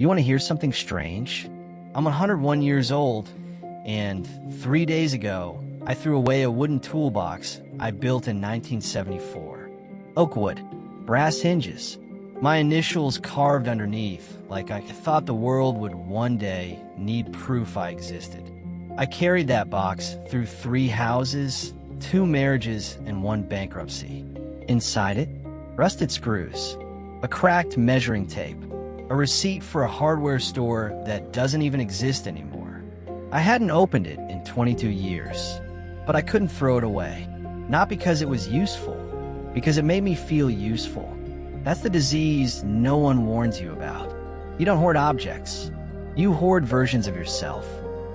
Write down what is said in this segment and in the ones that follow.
You want to hear something strange? I'm 101 years old, and 3 days ago, I threw away a wooden toolbox I built in 1974. Oak wood, brass hinges, my initials carved underneath, like I thought the world would one day need proof I existed. I carried that box through 3 houses, 2 marriages, and 1 bankruptcy. Inside it, rusted screws, a cracked measuring tape, a receipt for a hardware store that doesn't even exist anymore. I hadn't opened it in 22 years, but I couldn't throw it away. Not because it was useful, because it made me feel useful. That's the disease no one warns you about. You don't hoard objects. You hoard versions of yourself.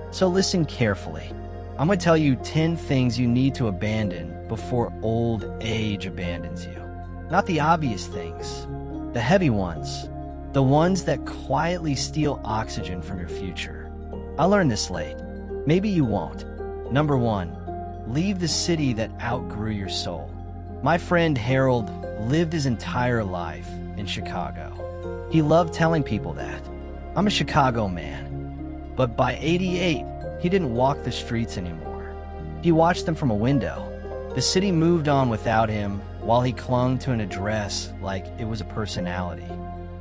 So listen carefully. I'm going to tell you 10 things you need to abandon before old age abandons you. Not the obvious things, the heavy ones, the ones that quietly steal oxygen from your future. I learned this late. Maybe you won't. Number 1, leave the city that outgrew your soul. My friend Harold lived his entire life in Chicago. He loved telling people that. I'm a Chicago man. But by 88, he didn't walk the streets anymore. He watched them from a window. The city moved on without him while he clung to an address like it was a personality.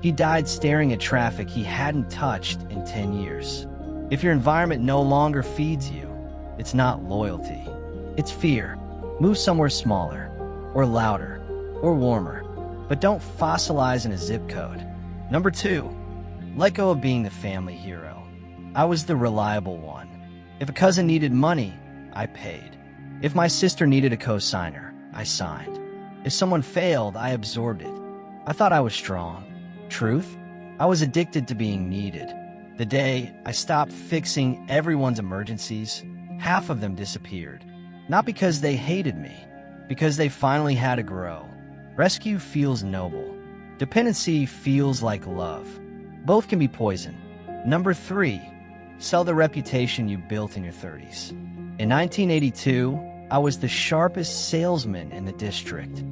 He died staring at traffic he hadn't touched in 10 years. If your environment no longer feeds you, it's not loyalty. It's fear. Move somewhere smaller, or louder, or warmer, but don't fossilize in a zip code. Number 2, let go of being the family hero. I was the reliable one. If a cousin needed money, I paid. If my sister needed a co-signer, I signed. If someone failed, I absorbed it. I thought I was strong. Truth? I was addicted to being needed. The day I stopped fixing everyone's emergencies, half of them disappeared. Not because they hated me, because they finally had to grow. Rescue feels noble. Dependency feels like love. Both can be poison. Number 3, sell the reputation you built in your 30s. In 1982, I was the sharpest salesman in the district.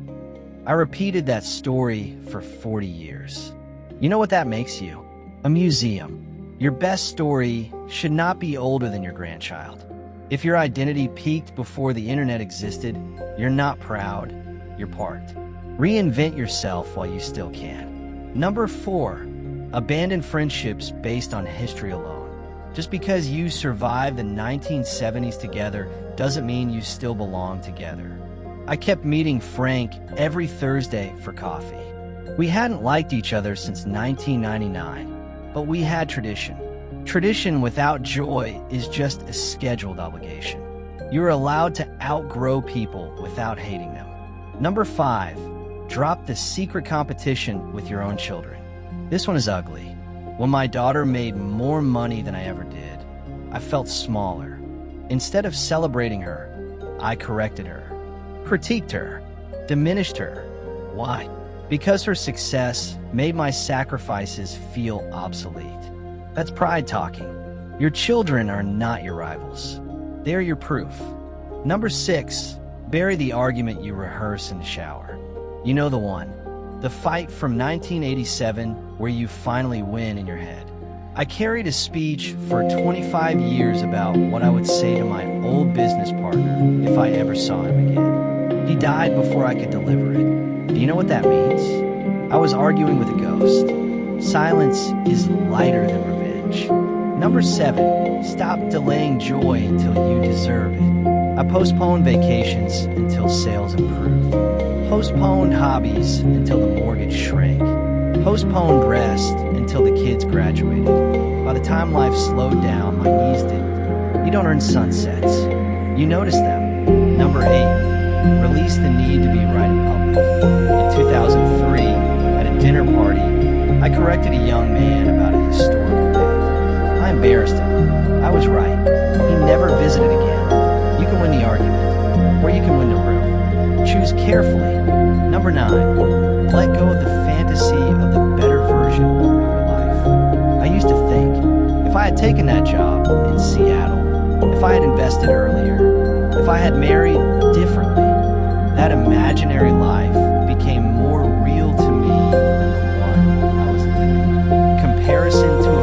I repeated that story for 40 years. You know what that makes you? A museum. Your best story should not be older than your grandchild. If your identity peaked before the internet existed, you're not proud, you're parked. Reinvent yourself while you still can. Number 4, abandon friendships based on history alone. Just because you survived the 1970s together doesn't mean you still belong together. I kept meeting Frank every Thursday for coffee. We hadn't liked each other since 1999, but we had tradition. Tradition without joy is just a scheduled obligation. You're allowed to outgrow people without hating them. Number 5, drop the secret competition with your own children. This one is ugly. When my daughter made more money than I ever did, I felt smaller. Instead of celebrating her, I corrected her, critiqued her, diminished her. Why? Because her success made my sacrifices feel obsolete. That's pride talking. Your children are not your rivals. They're your proof. Number 6, bury the argument you rehearse in the shower. You know the one. The fight from 1987 where you finally win in your head. I carried a speech for 25 years about what I would say to my old business partner if I ever saw him again. He died before I could deliver it. Do you know what that means? I was arguing with a ghost. Silence is lighter than revenge. Number 7, stop delaying joy until you deserve it. I postponed vacations until sales improved. Postponed hobbies until the mortgage shrank. Postponed rest until the kids graduated. By the time life slowed down, my knees didn't. You don't earn sunsets. You notice them. Number 8, release the need to be right in public. In 2003, at a dinner party, I corrected a young man about a historical date. I embarrassed him. I was right. He never visited again. You can win the argument, or you can win the room. Choose carefully. Number 9, let go of the fantasy of the better version of your life. I used to think, if I had taken that job in Seattle, if I had invested earlier, if I had married differently, that imaginary life became more real to me than the one I was living. Comparison to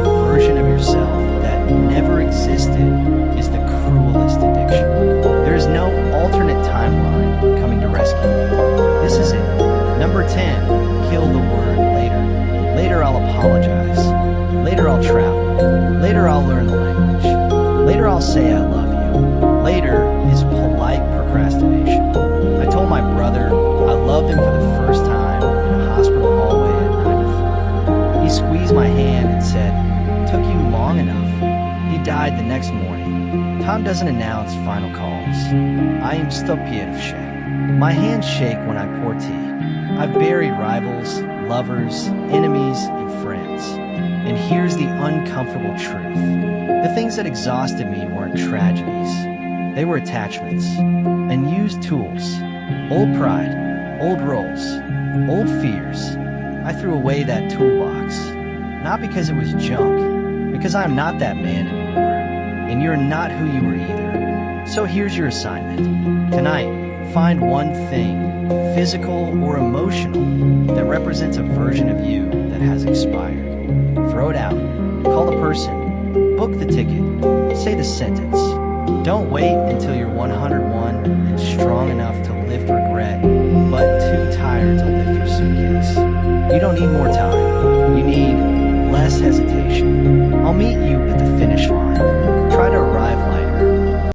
Later, I'll learn the language. Later, I'll say I love you. Later is polite procrastination. I told my brother I loved him for the first time in a hospital hallway at 94. He squeezed my hand and said, "Took you long enough." He died the next morning. Time doesn't announce final calls. I am stopiedovshe. My hands shake when I pour tea. I've buried rivals, lovers, enemies, and friends. And here's the uncomfortable truth. The things that exhausted me weren't tragedies. They were attachments, unused tools, old pride, old roles, old fears. I threw away that toolbox, not because it was junk, because I'm not that man anymore, and you're not who you were either. So here's your assignment. Tonight, find one thing, physical or emotional, that represents a version of you that has expired. Throw it out, call the person, book the ticket, say the sentence. Don't wait until you're 101 and strong enough to lift regret, but too tired to lift your suitcase. You don't need more time. You need less hesitation. I'll meet you at the finish line.